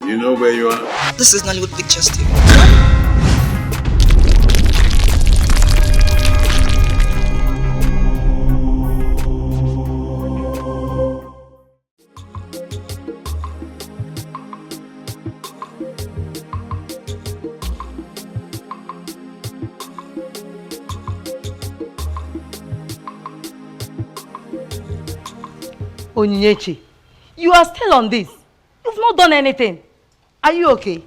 You know where you are? This is Nollywood Pictures TV. Onyinyechi, you are still on this. You've not done anything. Are you okay?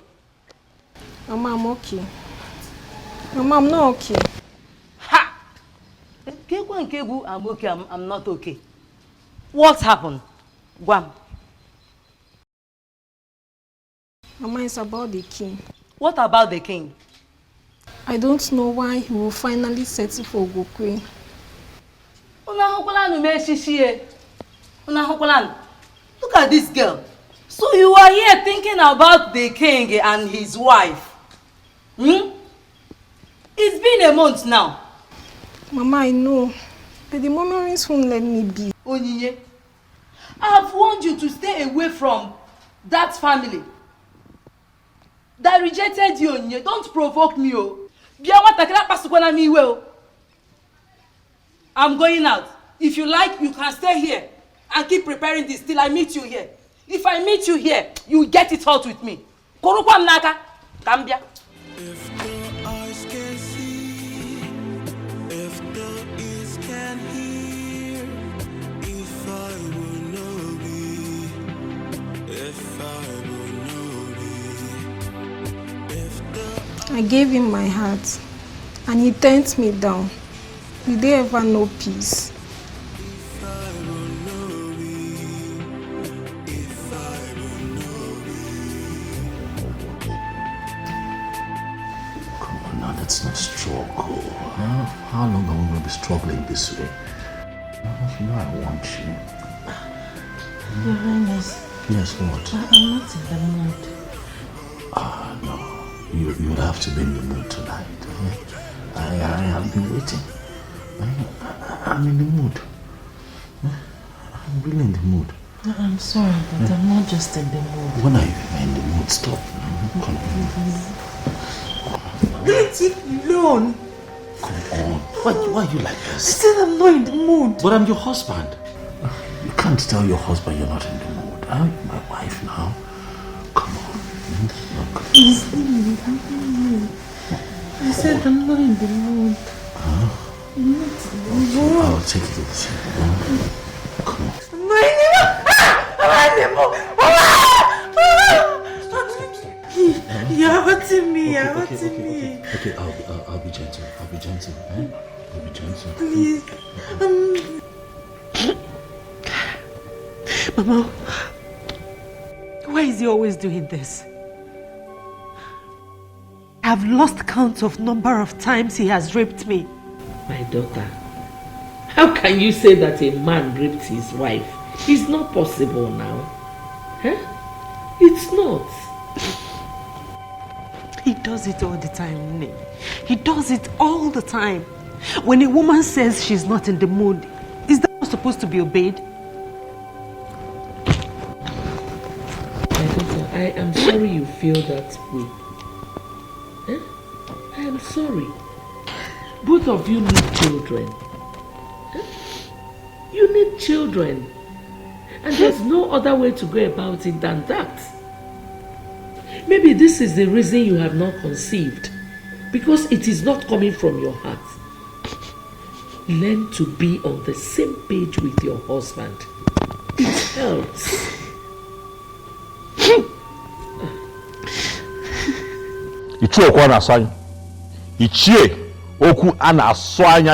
Mama, I'm okay. Mama, I'm not okay. Ha! I'm okay, I'm not okay. What happened? Guam. Mama, it's about the king. What about the king? I don't know why he will finally settle for Gokwe. Look at this girl. So you are here thinking about the king and his wife. Hmm? It's been a month now. Mama, I know. But the memories won't let me be. Onyinye, I have warned you to stay away from that family that rejected you, Onyinye. Don't provoke me, oh. I'm going out. If you like, you can stay here and keep preparing this till I meet you here. If I meet you here, you get it hot with me. Korukwa mnaka, Kambia. If the eyes can see, if the ears can hear, if I will know thee, if I will know thee, if the... I gave him my heart and he turned me down. Will they ever know peace? Let's not struggle. How long are we going to be struggling this way? You know I want you. Your Highness. Yes, what? I'm not in the mood. No. You have to be in the mood tonight. I have been waiting. I'm in the mood. I'm really in the mood. I'm sorry, but I'm not just in the mood. When are you in the mood? Stop. Come on. Let it alone. Come on. Why are you like this? I said I'm not in the mood. But I'm your husband. You can't tell your husband you're not in the mood. I'm my wife now. Come on. I said I'm not in the mood. I'm not in the mood. I'll take it easy. Come on. I'm not in the mood. You're hurting me. You're hurting me. Okay, I'll be gentle. I'll be gentle. I'll be gentle. Please. Mama, why is he always doing this? I've lost count of number of times he has raped me. My daughter, how can you say that a man raped his wife? It's not possible now. Huh? It's not. He does it all the time, Nne. He does it all the time. When a woman says she's not in the mood, is that not supposed to be obeyed? My daughter, I am sorry you feel that way. Huh? I am sorry. Both of you need children. Huh? You need children. And there's no other way to go about it than that. Maybe this is the reason you have not conceived. Because it is not coming from your heart. Learn to be on the same page with your husband. It helps.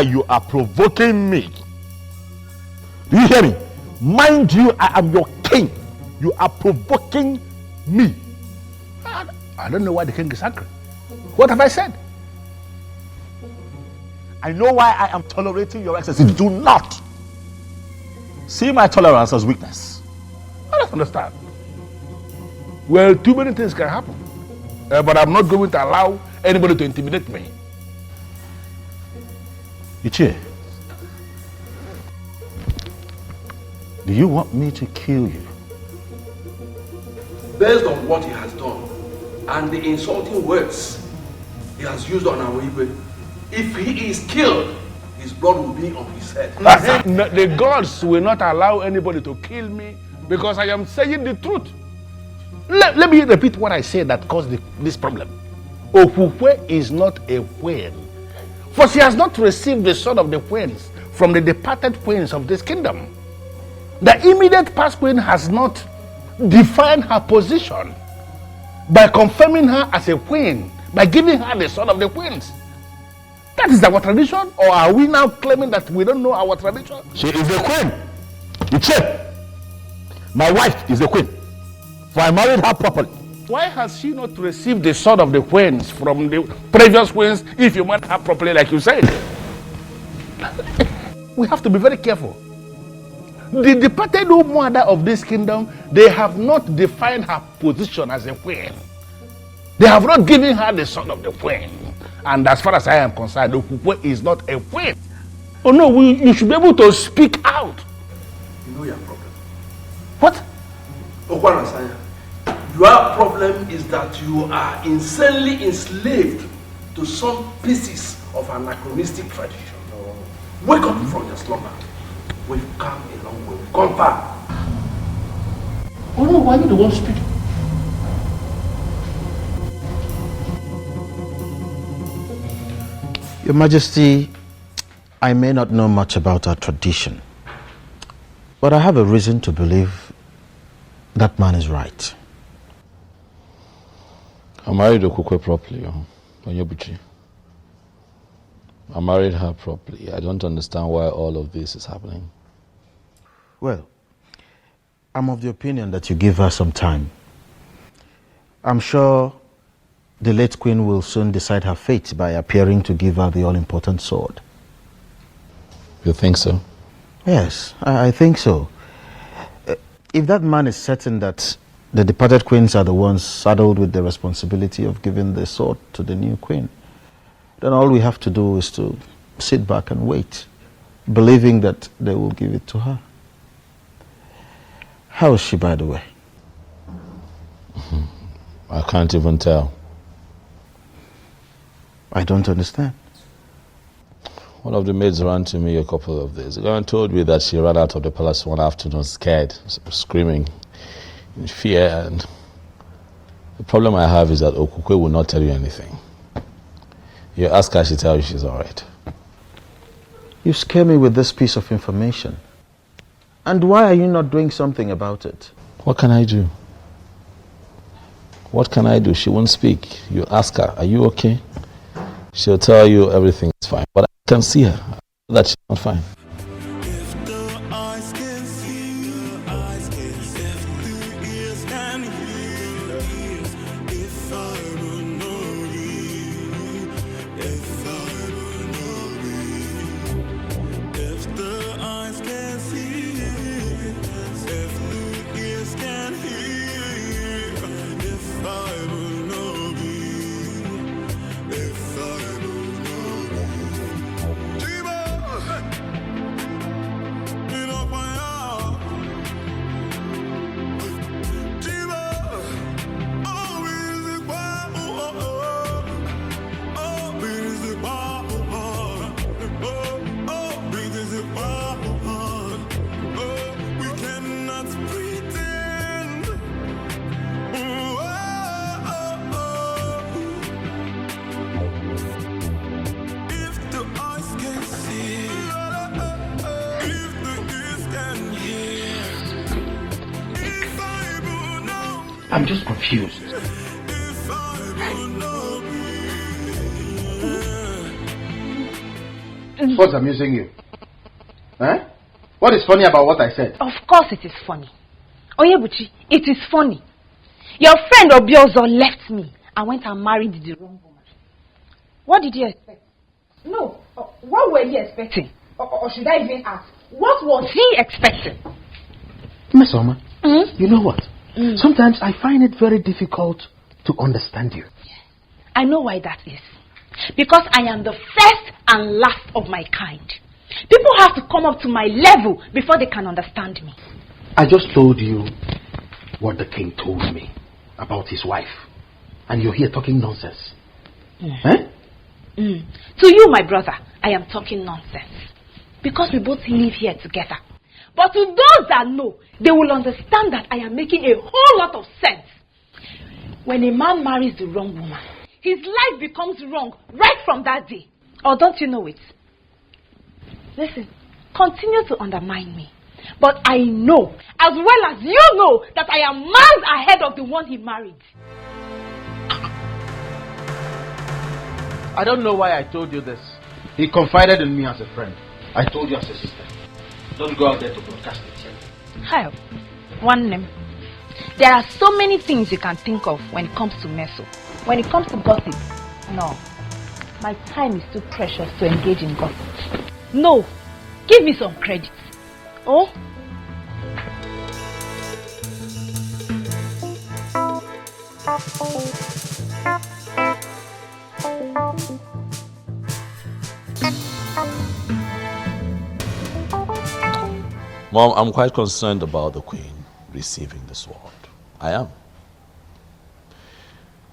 You are provoking me. Do you hear me? Mind you, I am your king. You are provoking me. I don't know why the king is angry. What have I said? I know why I am tolerating your excesses. Do not see my tolerance as weakness. I don't understand. Well, too many things can happen. But I'm not going to allow anybody to intimidate me. Ichie, do you want me to kill you? based on what he has done and the insulting words he has used on our Igwe, if he is killed, his blood will be on his head. No, the gods will not allow anybody to kill me because I am saying the truth. Let me repeat what I said that caused this problem. Okukwe is not a queen, for she has not received the sword of the queens from the departed queens of this kingdom. The immediate past queen has not defined her position by confirming her as a queen, by giving her the sword of the queens. That is our tradition, or are we now claiming that we don't know our tradition? She is a queen. My wife is a queen, for I married her properly. Why has she not received the sword of the queens from the previous queens if you married her properly like you said? We have to be very careful. The departed mother of this kingdom, they have not defined her position as a queen. They have not given her the sword of the queen. And as far as I am concerned, Okukwe is not a queen. Oh no, you should be able to speak out. You know your problem. What? Okwanasanya, your problem is that you are insanely enslaved to some pieces of anachronistic tradition. Wake up from your slumber. We've come a long way. We've come far. Oh no, why are you the one speaking? Your Majesty, I may not know much about our tradition, but I have a reason to believe that man is right. I married Okukwe properly, Onyebuchi. I married her properly. I don't understand why all of this is happening. Well, I'm of the opinion that you give her some time. I'm sure the late queen will soon decide her fate by appearing to give her the all-important sword. You think so? Yes, I think so. If that man is certain that the departed queens are the ones saddled with the responsibility of giving the sword to the new queen, then all we have to do is to sit back and wait, believing that they will give it to her. How is she, by the way? I can't even tell. I don't understand. One of the maids ran to me a couple of days ago and told me that she ran out of the palace one afternoon scared, screaming in fear. And the problem I have is that Okukwe will not tell you anything. You ask her, she tells you she's all right. You scare me with this piece of information. And why are you not doing something about it? What can I do? What can I do? She won't speak. You ask her, are you okay? She'll tell you everything is fine. But I can see her, that she's not fine. If the eyes can see, if the ears can hear, if I will know you, if I will know you, if the eyes can see, if the ears can hear, if I will know you, if I I'm just confused. What's amusing you? Huh? What is funny about what I said? Of course it is funny. Onyebuchi, it is funny. Your friend Obiozor left me and went and married the wrong woman. What did you expect? No, what were you expecting? Or should I even ask, what was he expecting? Miss Oma, you know what? Sometimes I find it very difficult to understand you. I know why that is. Because I am the first and last of my kind. People have to come up to my level before they can understand me. I just told you what the king told me. about his wife. And you're here talking nonsense. To you, my brother, I am talking nonsense. Because we both live here together. But to those that know, they will understand that I am making a whole lot of sense. When a man marries the wrong woman, his life becomes wrong right from that day. Or don't you know it? Listen, continue to undermine me. But I know, as well as you know, that I am miles ahead of the one he married. I don't know why I told you this. He confided in me as a friend. I told you as a sister. Don't go out there to broadcast it. Hi, one name. There are so many things you can think of when it comes to meso. When it comes to gossip, no. My time is too precious to engage in gossip. No, give me some credit. Oh? Mom, I'm quite concerned about the Queen receiving the sword. I am.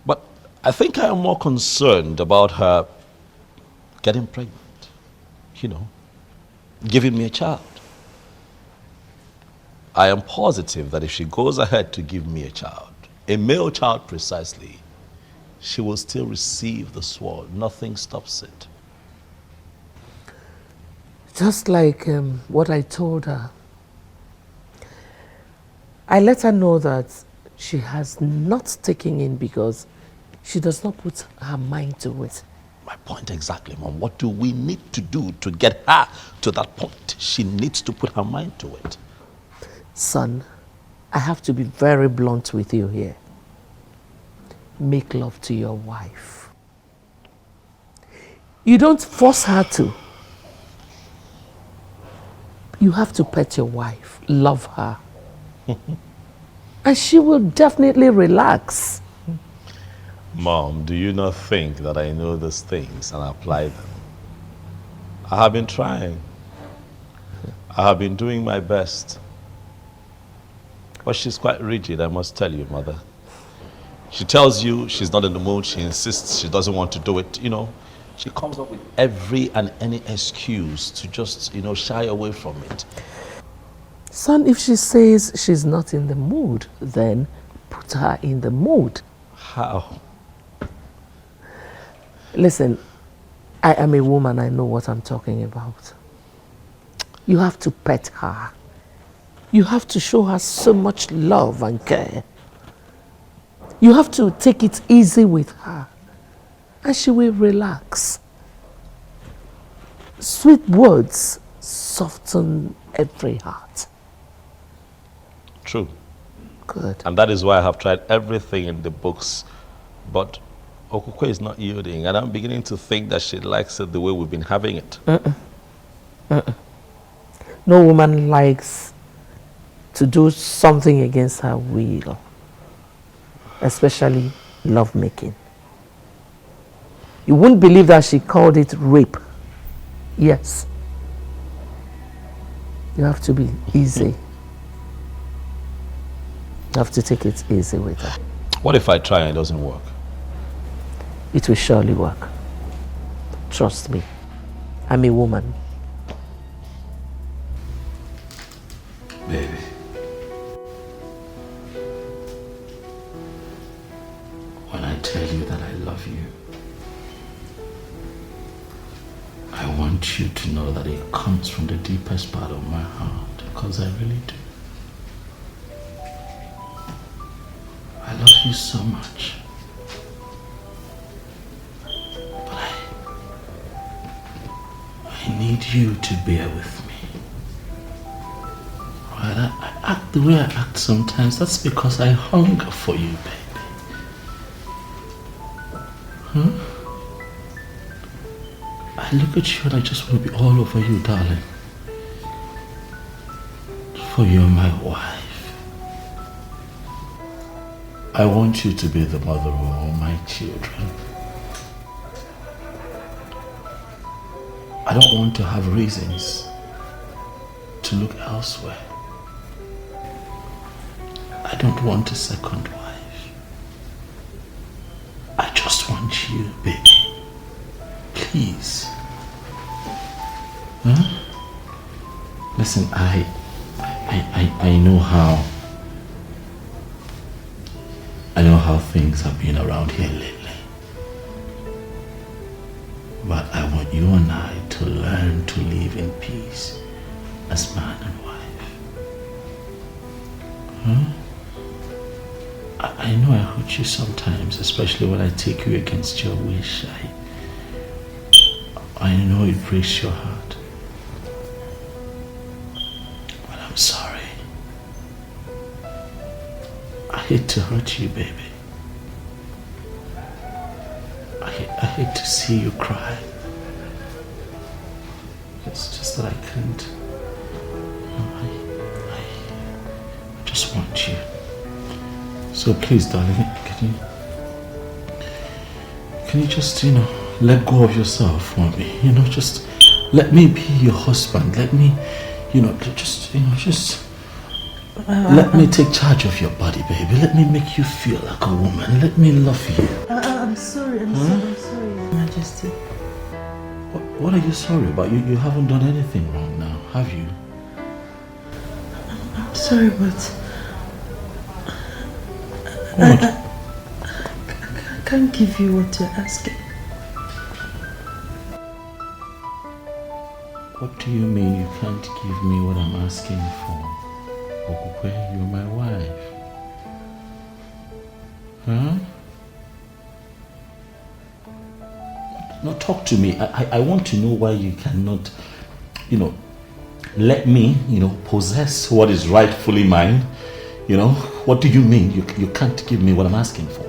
But I think I am more concerned about her getting pregnant. You know, giving me a child. I am positive that if she goes ahead to give me a child, a male child precisely, she will still receive the sword. Nothing stops it. Just like what I told her. I let her know that she has not taken in because she does not put her mind to it. My point exactly, Mom. What do we need to do to get her to that point? She needs to put her mind to it. Son, I have to be very blunt with you here. Make love to your wife. You don't force her to. You have to pet your wife, love her. And she will definitely relax. Mom, do you not think that I know these things and apply them? I have been trying. I have been doing my best. But she's quite rigid, I must tell you, Mother. She tells you she's not in the mood, she insists she doesn't want to do it, you know. She comes up with every and any excuse to just, you know, shy away from it. Son, if she says she's not in the mood, then put her in the mood. How? Listen, I am a woman, I know what I'm talking about. You have to pet her. You have to show her so much love and care. You have to take it easy with her, and she will relax. Sweet words soften every heart. True. Good. And that is why I have tried everything in the books, but Okukwe is not yielding, and I'm beginning to think that she likes it the way we've been having it. No woman likes to do something against her will, especially lovemaking. You wouldn't believe that she called it rape. Yes. You have to be easy. You have to take it easy with her. What if I try and it doesn't work? It will surely work. Trust me. I'm a woman. Baby. When I tell you that I love you, I want you to know that it comes from the deepest part of my heart, because I really do. I love you so much. But I need you to bear with me. Right? I act the way I act sometimes. That's because I hunger for you, baby. Huh? I look at you and I just want to be all over you, darling. For you're my wife. I want you to be the mother of all my children. I don't want to have reasons to look elsewhere. I don't want a second wife. you, baby. Please. Huh? Listen, I know how. I know how things have been around here lately. But I want you and I to learn to live in peace as man and wife. Huh? I know I hurt you sometimes, especially when I take you against your wish. I know it breaks your heart. But I'm sorry. I hate to hurt you, baby. I hate to see you cry. It's just that I can't. I just want you. So please, darling, can you just, let go of yourself for me? Just let me be your husband. Let me, let me take charge of your body, baby. Let me make you feel like a woman. Let me love you. I'm sorry, I'm sorry, Your Majesty. What are you sorry about? You haven't done anything wrong now, have you? I'm sorry, but what? I can't give you what you're asking. What do you mean you can't give me what I'm asking for? Okukwe, you're my wife. Huh? Now talk to me. I want to know why you cannot, let me, possess what is rightfully mine. What do you mean you can't give me what I'm asking for?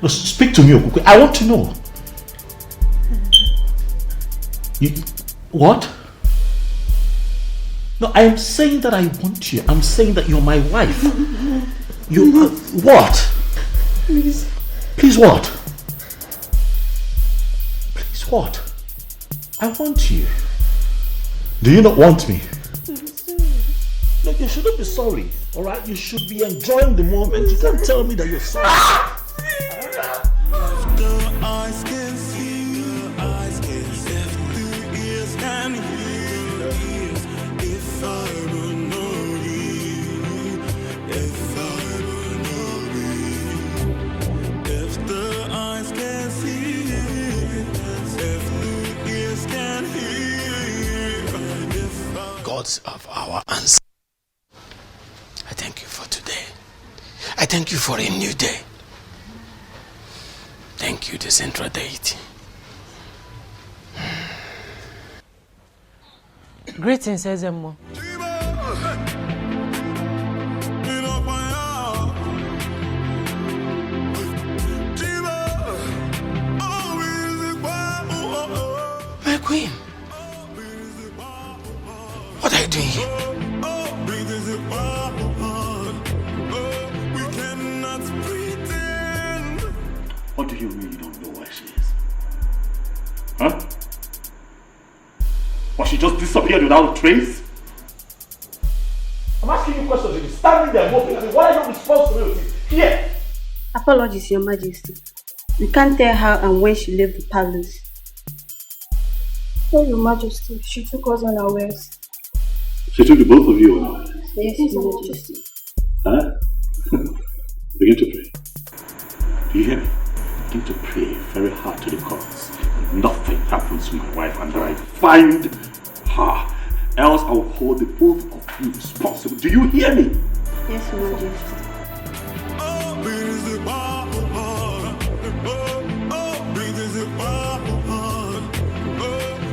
No, speak to me, Okukwe. I want to know. What? No, I'm saying that I want you. I'm saying that you're my wife. You what? Please. Please what? Please what? I want you. Do you not want me? No, you shouldn't be sorry. Alright? You should be enjoying the moment. You can't tell me that you're sorry. Eyes can see, eyes can see, the ears can hear, if I were know you, if I were know you, if the eyes can see, if the ears can hear, if I... Gods of our ancestors, I thank you for today. I thank you for a new day. Thank you, the central deity. Greetings, Ezeonu. My queen, what are you doing here? What do you mean you don't know where she is? Huh? Or she just disappeared without a trace? I'm asking you questions. You're standing there moping. What are your responsibilities here? Apologies, Your Majesty. We can't tell how and when she left the palace. Oh, Your Majesty, she took us unawares. She took the both of you unawares? Yes, Your Majesty. Huh? Begin to pray. Do you hear me? Begin to pray very hard to the gods. Nothing happens to my wife and that I find her. Else I will hold the both of you responsible. Do you hear me? Yes, Your Majesty.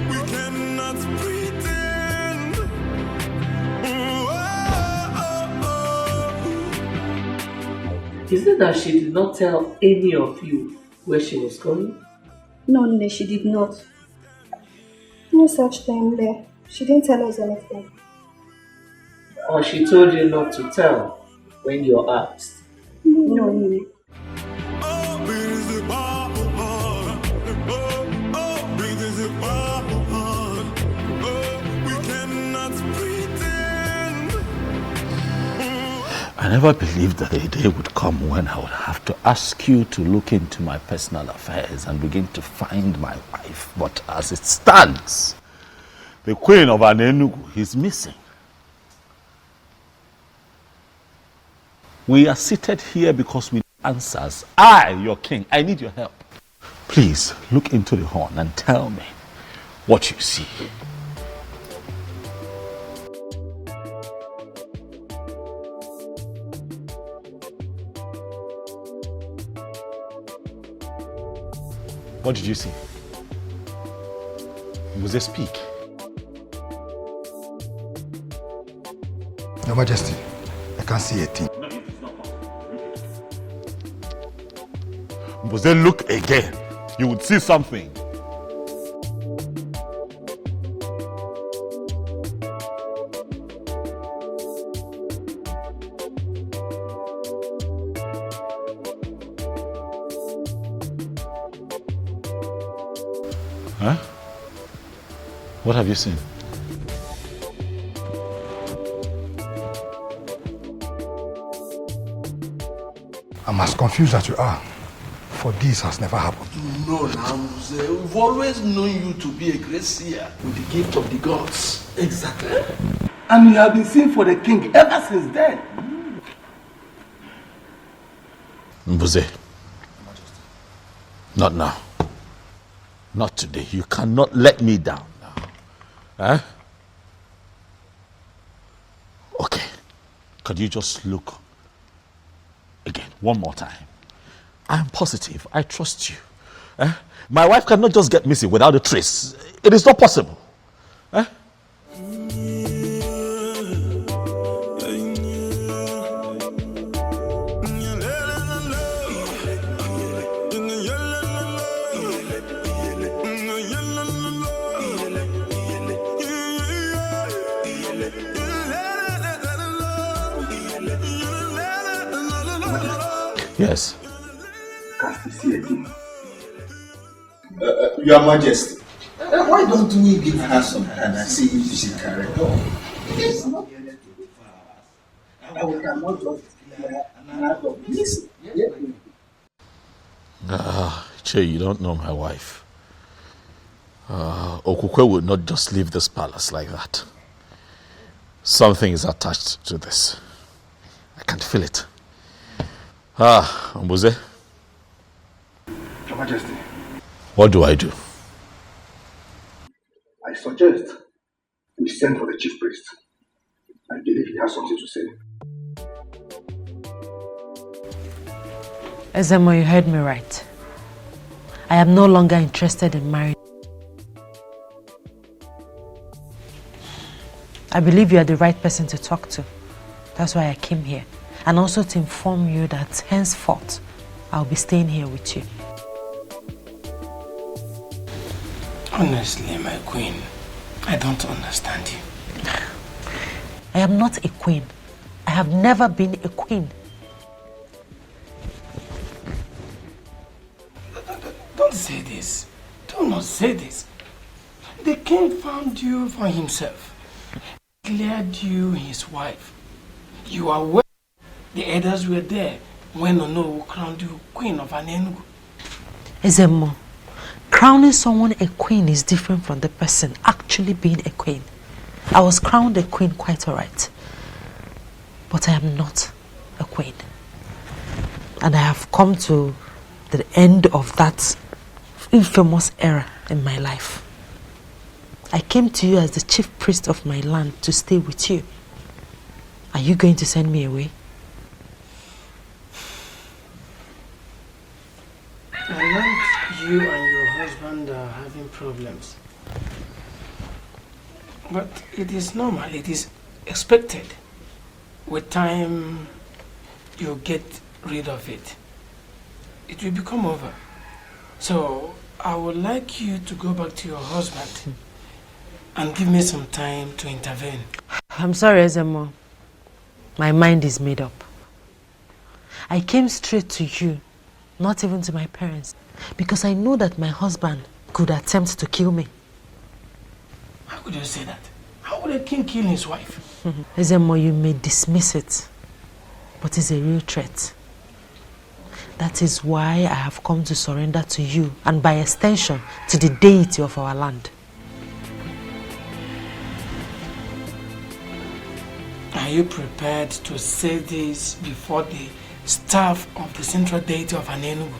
We cannot pretend. Is it that she did not tell any of you where she was going? No, she did not. No such thing there. She didn't tell us anything. Or she told you not to tell when you're asked? No. And never believed that a day would come when I would have to ask you to look into my personal affairs and begin to find my wife. But as it stands, the queen of Anienugu is missing. We are seated here because we need answers. I, your king, I need your help. Please look into the horn and tell me what you see. What did you see? Was it speak? Your Majesty, I can't see a thing. Was they look again? You would see something. Huh? What have you seen? I'm as confused as you are, for this has never happened. No, Nambuze, we've always known you to be a great seer with the gift of the gods. Exactly. And you have been seen for the king ever since then. Mbuze, not now. Not today. You cannot let me down now. Huh? Okay. Could you just look again, one more time? I'm positive. I trust you. My wife cannot just get missing without a trace. It is not possible. Yes. Your Majesty, why don't we give her some time and see if she can recover? Yes. We cannot just declare missing. Che, you don't know my wife. Okukwe would not just leave this palace like that. Something is attached to this. I can feel it. Mbuze. Your Majesty. What do I do? I suggest we send for the chief priest. I believe he has something to say. Ezeonu, you heard me right. I am no longer interested in marriage. I believe you are the right person to talk to. That's why I came here. And also to inform you that henceforth, I'll be staying here with you. Honestly, my queen, I don't understand you. I am not a queen. I have never been a queen. Don't say this. Do not say this. The king found you for himself. Declared you his wife. You are well. The elders were there when Ono crowned you queen of Anienugu. Ezeonu, crowning someone a queen is different from the person actually being a queen. I was crowned a queen quite alright. But I am not a queen. And I have come to the end of that infamous era in my life. I came to you as the chief priest of my land to stay with you. Are you going to send me away? I learned you and your husband are having problems. But it is normal, it is expected. With time, you get rid of it. It will become over. So, I would like you to go back to your husband and give me some time to intervene. I'm sorry, Ezeonu. My mind is made up. I came straight to you, not even to my parents, because I know that my husband could attempt to kill me. How could you say that? How would a king kill his wife? Ezeonu, you may dismiss it, but is a real threat. That is why I have come to surrender to you and by extension to the deity of our land. Are you prepared to say this before the staff of the central deity of Anienugu?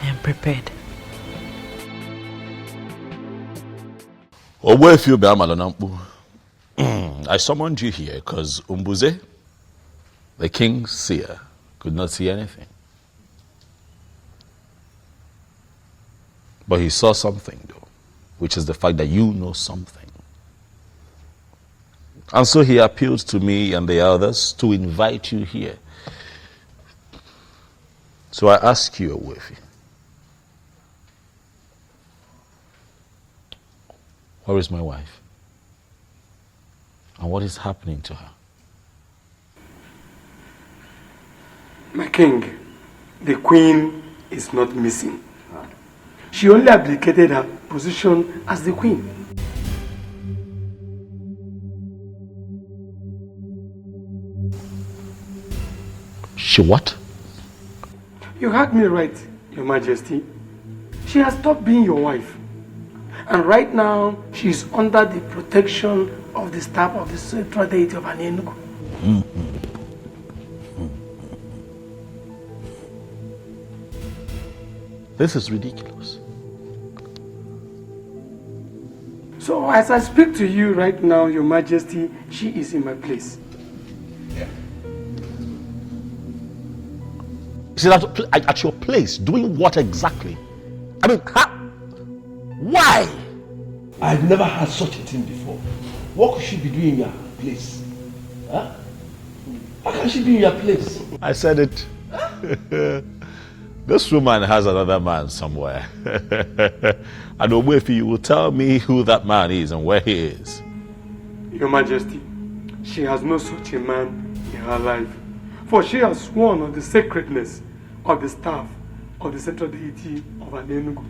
I am prepared. I summoned you here because Umbuze, the king's seer, could not see anything. But he saw something, though, which is the fact that you know something. And so he appealed to me and the others to invite you here. So I ask you, Owefi, where is my wife? And what is happening to her? My king, the queen is not missing. She only abdicated her position as the queen. She what? You heard me right, Your Majesty. She has stopped being your wife. And right now, she is under the protection of the staff of the central deity of Anienugu. This is ridiculous. So as I speak to you right now, Your Majesty, she is in my place. She's at your place, doing what exactly? I mean, why? I've never had such a thing before. What could she be doing in your place? Huh? How can she be in your place? I said it. This woman has another man somewhere. And Owefi, you will tell me who that man is and where he is. Your Majesty, she has no such a man in her life. For she has sworn on the sacredness of the staff of the central deity of Anienugu.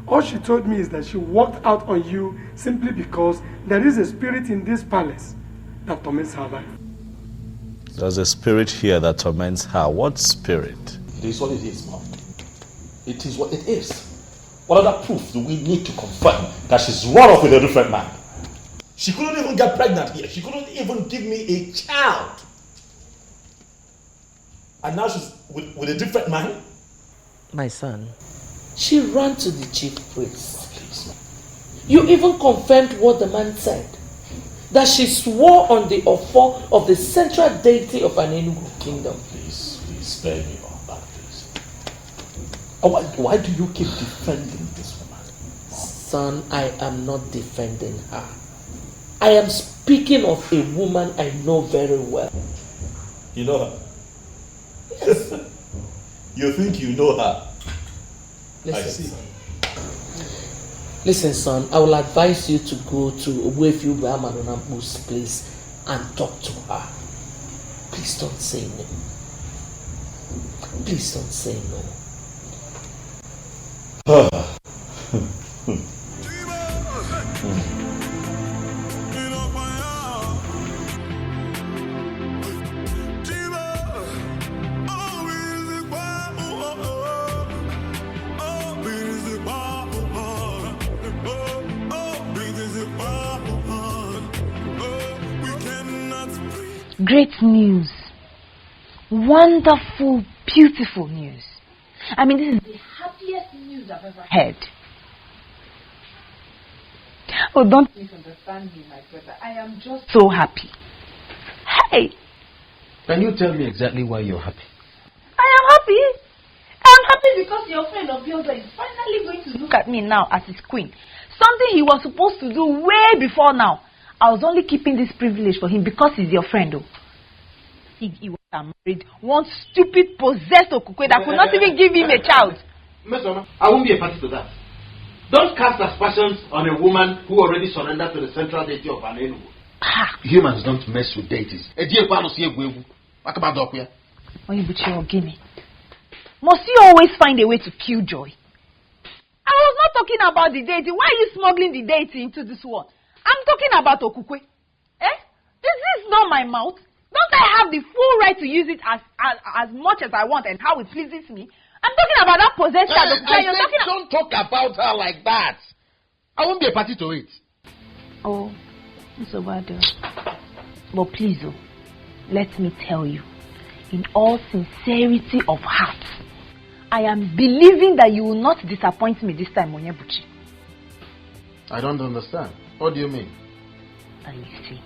All she told me is that she walked out on you simply because there is a spirit in this palace that torments her life. There's a spirit here that torments her. What spirit? It is what it is, Mom. It is what it is. What other proof do we need to confirm that she's run off with a different man? She couldn't even get pregnant here. She couldn't even give me a child. And now she's with a different man? My son, she ran to the chief priest. Please. You even confirmed what the man said. That she swore on the offer of the central deity of Anienugu kingdom. Please spare me all that, please. Why do you keep defending this woman? Son, I am not defending her. I am speaking of a woman I know very well. You know her? Yes. You think you know her? Listen, I see. Son. Listen, son, I will advise you to go to Owefi Madonambu's place and talk to her. Please don't say no. Please don't say no. Great news. Wonderful, beautiful news. I mean, this is the happiest news I've ever heard. Oh, don't misunderstand me, my brother. I am just so happy. Hey! Can you tell me exactly why you're happy? I am happy. I'm happy because your friend Obiozor is finally going to look at me now as his queen. Something he was supposed to do way before now. I was only keeping this privilege for him because he's your friend, though. He was married one stupid, possessed Okukwe that could not even give him a child. I won't be a party to that. Don't cast aspersions on a woman who already surrendered to the central deity of Anienugu. Humans don't mess with deities. Must you always find a way to kill joy? I was not talking about the deity. Why are you smuggling the deity into this one? I'm talking about Okukwe. Eh? This is not my mouth? Don't I have the full right to use it as much as I want and how it pleases me? I'm talking about that possession. Don't talk about her like that. I won't be a party to it. Oh, it's so bad. But please, let me tell you, in all sincerity of heart, I am believing that you will not disappoint me this time, Onyebuchi. I don't understand. What do you mean? You see,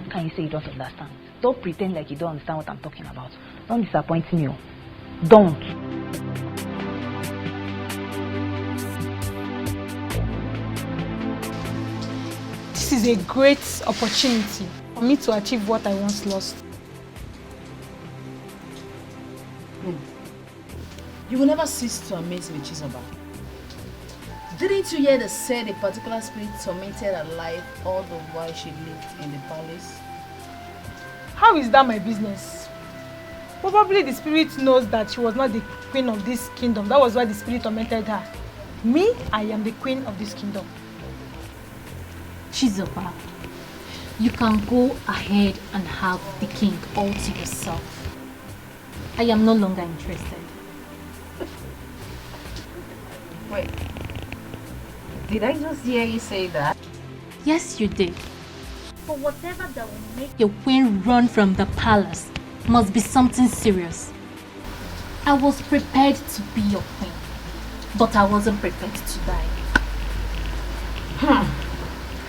can you say you don't understand? Don't pretend like you don't understand what I'm talking about. Don't disappoint me. Don't. This is a great opportunity for me to achieve what I once lost. You will never cease to amaze me, Chizoba. Didn't you hear they said a particular spirit tormented her life all the while she lived in the palace? How is that my business? Probably the spirit knows that she was not the queen of this kingdom. That was why the spirit tormented her. Me, I am the queen of this kingdom. Chizoba, you can go ahead and have the king all to yourself. I am no longer interested. Wait. Did I just hear you say that? Yes, you did. For whatever that will make your queen run from the palace must be something serious. I was prepared to be your queen, but I wasn't prepared to die.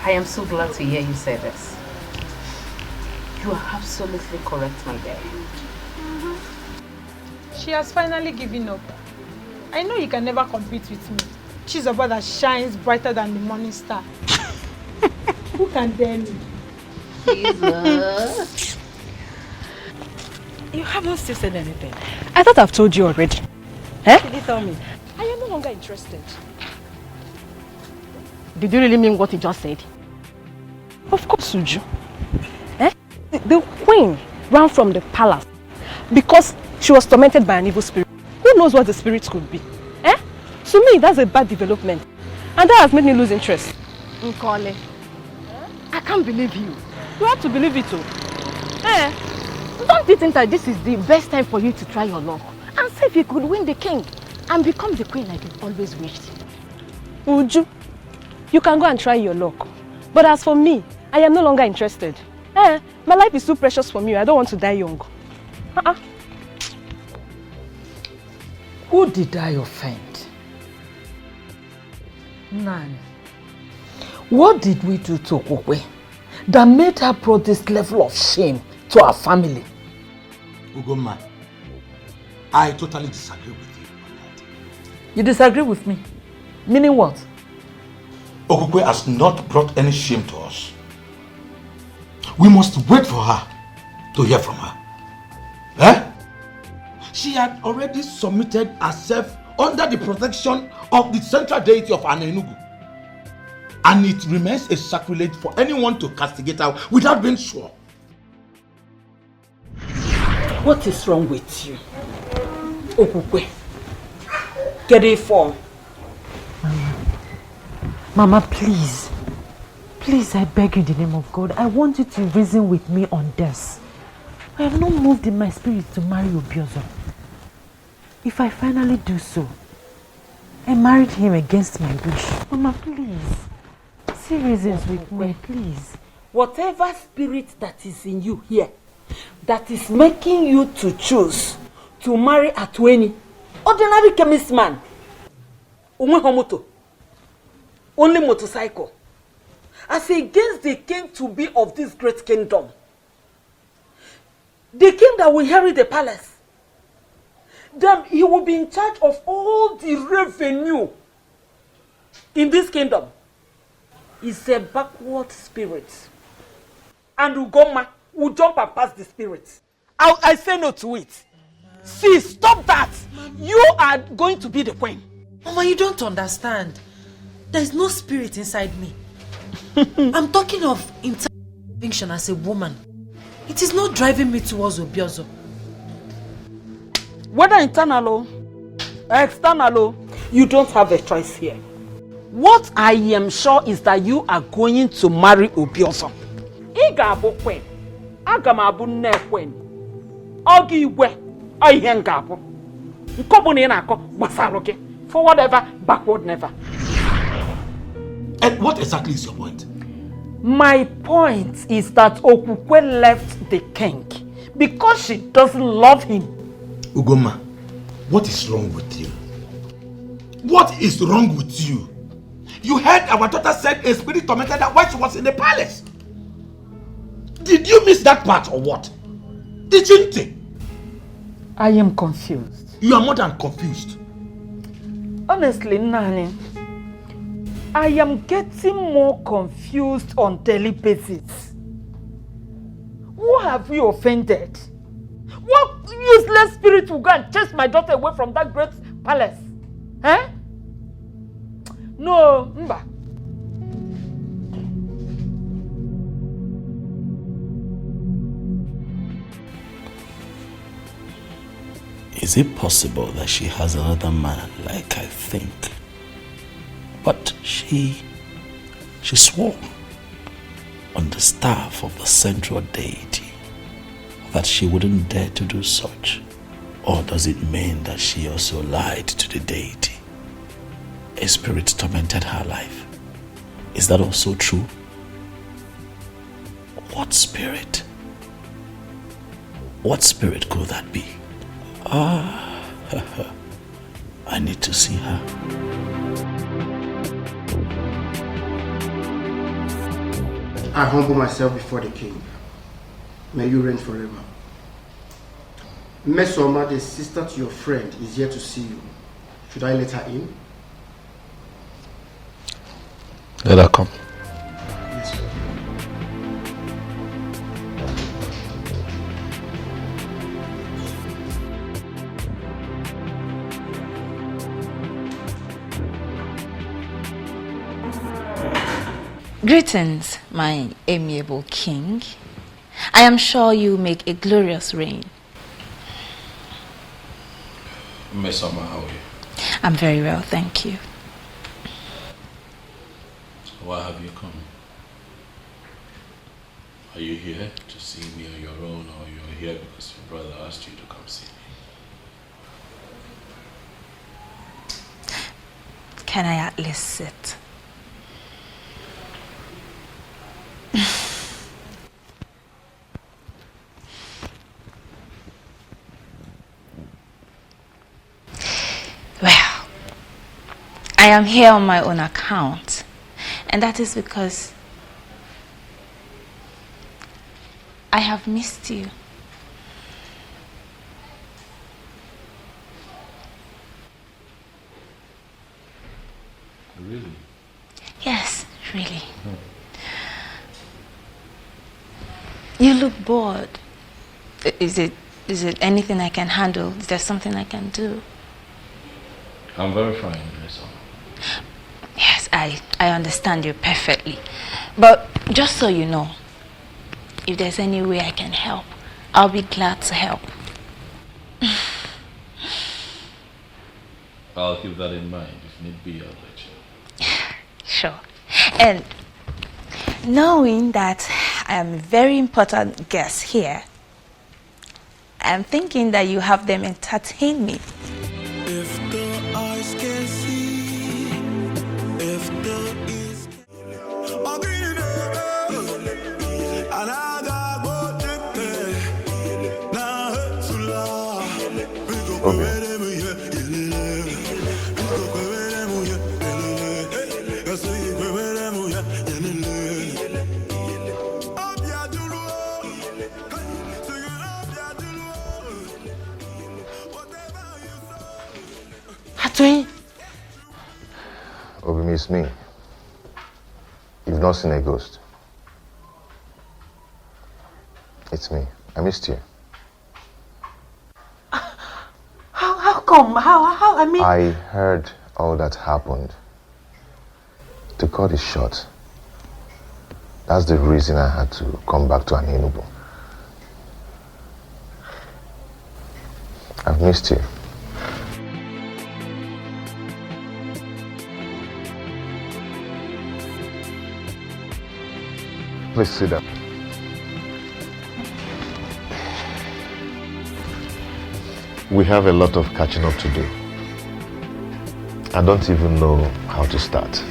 I am so glad to hear you say this. You are absolutely correct, my dear. She has finally given up. I know you can never compete with me. She's a bird that shines brighter than the morning star. Who can dare me? Jesus. You haven't still said anything. I thought I've told you already. Eh? Did you tell me? I am no longer interested. Did you really mean what you just said? Of course, Uju. Eh? The queen ran from the palace because she was tormented by an evil spirit. Who knows what the spirit could be? Eh? To me, that's a bad development. And that has made me lose interest. Nkole, I can't believe you. You have to believe it too. Eh? Don't you think that this is the best time for you to try your luck and see if you could win the king and become the queen like you've always wished? Uju, you can go and try your luck. But as for me, I am no longer interested. My life is too precious for me. I don't want to die young. Who did I offend? None. What did we do to Okwe that made her brought this level of shame to our family? Ugoma, I totally disagree with you on that. You disagree with me? Meaning what? Okwe has not brought any shame to us. We must wait for her to hear from her. Eh? She had already submitted herself under the protection of the central deity of Anienugu. And it remains a sacrilege for anyone to castigate her without being sure. What is wrong with you? Okwe, get it for. Mama, please. Please, I beg you in the name of God. I want you to reason with me on this. I have not moved in my spirit to marry Obiozor. If I finally do so, I married him against my wish. Mama, please. See reasons with me, please. Whatever spirit that is in you here, that is making you to choose to marry a 20 ordinary chemist man, only motorcycle, as against the king to be of this great kingdom, the king that will inherit the palace, then he will be in charge of all the revenue in this kingdom. Is a backward spirit, and Ugoma will jump and pass the spirit. I say no to it. See, stop that. You are going to be the queen. Mama, you don't understand. There is no spirit inside me. I'm talking of internal conviction as a woman. It is not driving me towards Obiozor. Whether internal or external, you don't have a choice here. What I am sure is that you are going to marry Obiozor. Igabo queen. Aga m abụ nne ekwen. Ọ gị igwe, ọ ihe m ga-abụ. Nke ọ bụla ị na-akọ gbasara gị. Forward ever, backward never. And what exactly is your point? My point is that Okwukwe left the king because she doesn't love him. Ugoma, what is wrong with you? What is wrong with you? You heard our daughter said a spirit tormented her while she was in the palace. Did you miss that part or what? Didn't you? I am confused. You are more than confused. Honestly, Nani, I am getting more confused on daily basis. Who have we offended? What useless spirit will go and chase my daughter away from that great palace? Eh? No, Mba. Is it possible that she has another man like I think? But she swore on the staff of the central deity that she wouldn't dare to do such. Or does it mean that she also lied to the deity? A spirit tormented her life. Is that also true? What spirit? What spirit could that be? Ah, I need to see her. I humble myself before the king. May you reign forever. Mesoma, the sister to your friend, is here to see you. Should I let her in? Let her come. Yes, sir. Greetings, my amiable king. I am sure you make a glorious reign. Mesoma, how are you? I'm very well, thank you. Why have you come? Are you here to see me on your own, or you're here because your brother asked you to come see me? Can I at least sit? Well, I am here on my own account, and that is because I have missed you. Really? Yes, really. You look bored. Is it anything I can handle? Is there something I can do? I'm very fine, Mesoma. Yes, I understand you perfectly. But just so you know, if there's any way I can help, I'll be glad to help. I'll keep that in mind. If need be, I'll let you know. Sure. And knowing that I am a very important guest here, I'm thinking that you have them entertain me. If the eyes can see, if the ears Obi, it's me. You've not seen a ghost. It's me. I missed you. How come? How? I mean... I heard all that happened. To cut it short, that's the reason I had to come back to Anienugu. I've missed you. Please sit down. We have a lot of catching up to do. I don't even know how to start.